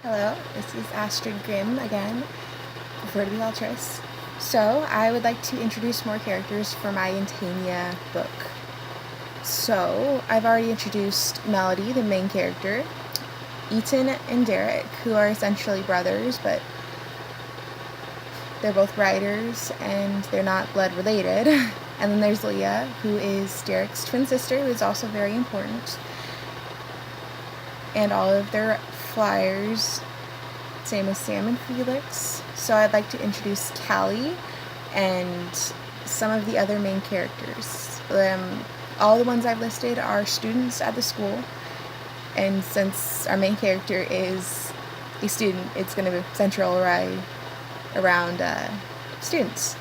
Hello, this is Astrid Grimm again, prefer to be called Tris. So, I would like to introduce more characters for my Attanya book. So, I've already introduced Melody, the main character, Ethan and Derek, who are essentially brothers, but they're both writers and they're not blood related. And then there's Leah, who is Derek's twin sister, who is also very important. And all of their flyers, same as Sam and Felix. So I'd like to introduce Callie and some of the other main characters. All the ones I've listed are students at the school, and since our main character is a student, it's going to be central around students.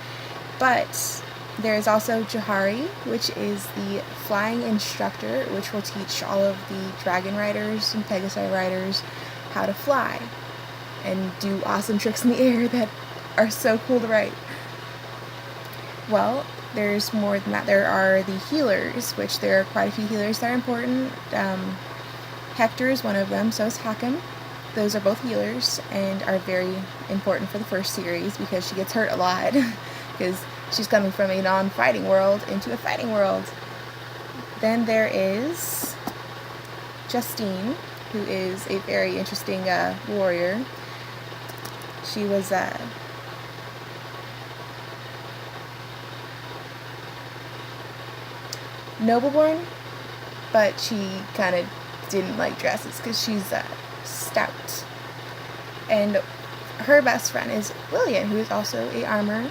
But there is also Johari, which is the flying instructor, which will teach all of the dragon riders and Pegasi riders how to fly and do awesome tricks in the air that are so cool to write. Well, there's more than that. There are the healers, which there are quite a few healers that are important. Hector is one of them, so is Hakim. Those are both healers and are very important for the first series because she gets hurt a lot because she's coming from a non-fighting world into a fighting world. Then there is Justine, who is a very interesting warrior. She was noble-born, but she kind of didn't like dresses because she's stout. And her best friend is Lillian, who is also a armor,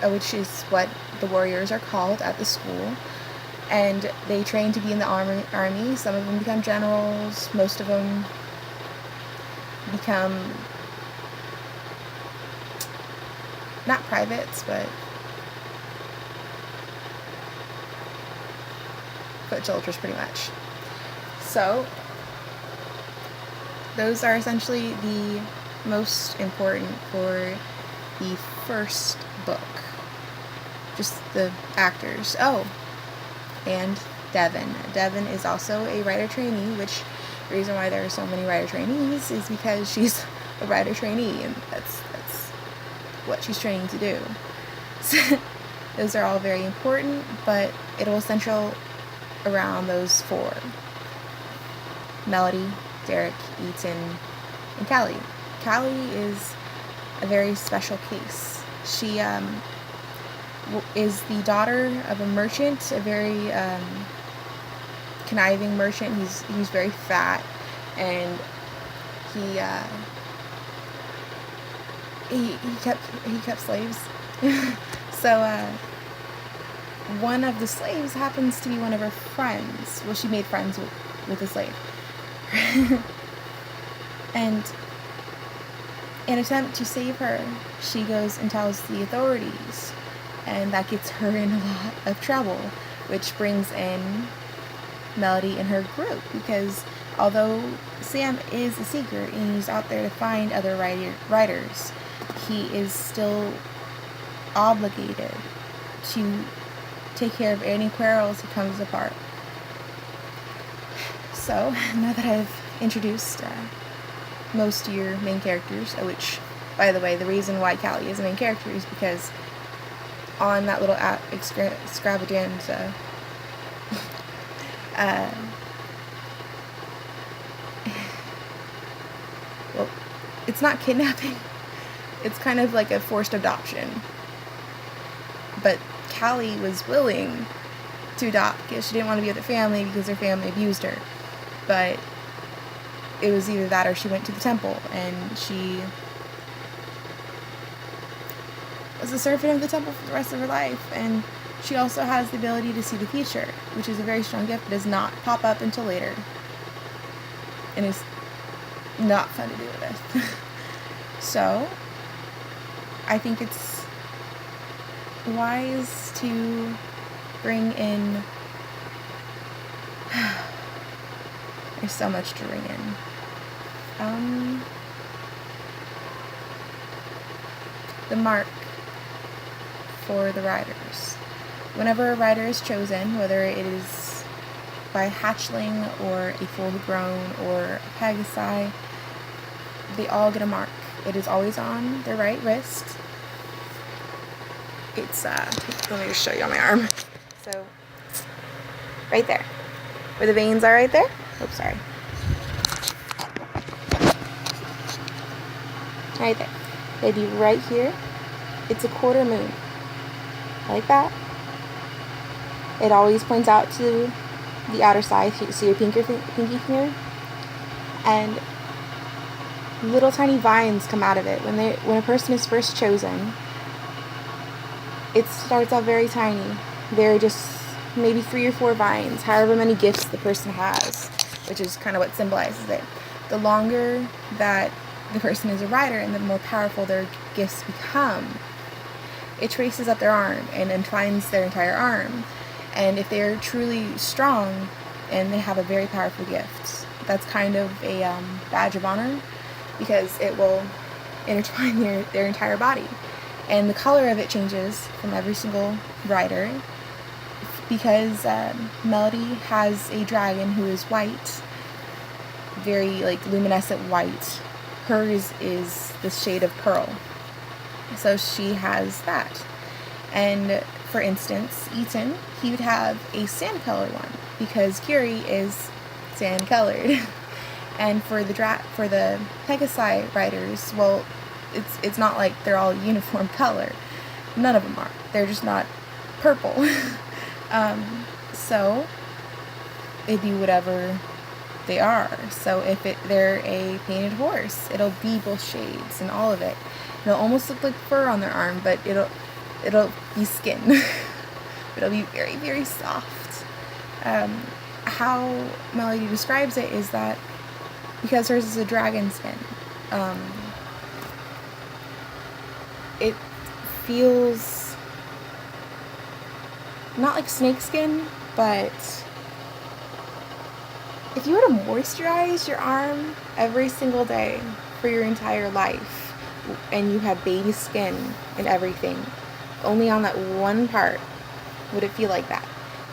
which is what the warriors are called at the school. And they train to be in the army. Some of them become generals. Most of them become not privates, but foot soldiers pretty much. So those are essentially the most important for the first book. Just the actors. Oh, and Devin. Devin is also a writer trainee, which the reason why there are so many writer trainees is because she's a writer trainee, and that's what she's training to do. So, those are all very important, but it'll central around those four: Melody, Derek, Ethan, and Callie. Callie is a very special case. She is the daughter of a merchant, a very conniving merchant. He's very fat, and he kept slaves. So one of the slaves happens to be one of her friends. Well, she made friends with the slave. And in an attempt to save her, she goes and tells the authorities, and that gets her in a lot of trouble, which brings in Melody and her group, because although Sam is a seeker and he's out there to find other writers, he is still obligated to take care of any quarrels that comes apart. So, now that I've introduced most of your main characters, which, by the way, the reason why Callie is a main character is because on that little extravaganza, well, it's not kidnapping, it's kind of like a forced adoption. But Callie was willing to adopt because she didn't want to be with her family because her family abused her. But it was either that or she went to the temple, and she was a servant of the temple for the rest of her life. And she also has the ability to see the future, which is a very strong gift. It does not pop up until later, and is not fun to deal with. So I think it's wise to bring in there's so much to bring in. The mark for the riders. Whenever a rider is chosen, whether it is by hatchling or a full grown or a Pegasi, they all get a mark. It is always on their right wrist. It's, let me just show you on my arm. So, right there. Where the veins are right there. Oops, sorry. Right there. They'd be right here. It's a quarter moon. Like that. It always points out to the outer side. See your pinky finger? And little tiny vines come out of it. When a person is first chosen, it starts out very tiny. They're just maybe 3 or 4 vines, however many gifts the person has, which is kind of what symbolizes it. The longer that the person is a rider and the more powerful their gifts become, it traces up their arm and entwines their entire arm. And if they're truly strong and they have a very powerful gift, that's kind of a badge of honor, because it will intertwine their entire body. And the color of it changes from every single rider, because Melody has a dragon who is white, very like luminescent white. Hers is the shade of pearl. So she has that. And for instance, Eaton, he would have a sand colored one, because Curie is sand colored. And for the Pegasi riders, well, it's not like they're all uniform color. None of them are. They're just not purple. So it'd be whatever they are. So if they're a painted horse, it'll be both shades and all of it. It'll almost look like fur on their arm, but it'll be skin. It'll be very, very soft. How Melody describes it is that because hers is a dragon skin, it feels not like snake skin, but if you were to moisturize your arm every single day for your entire life, and you had baby skin and everything, only on that one part would it feel like that.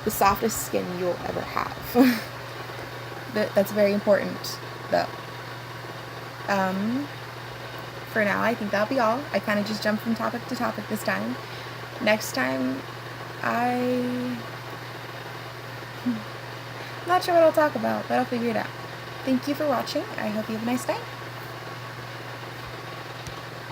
The softest skin you'll ever have. That's very important, though. For now, I think that'll be all. I kind of just jumped from topic to topic this time. Next time, I'm not sure what I'll talk about, but I'll figure it out. Thank you for watching. I hope you have a nice day.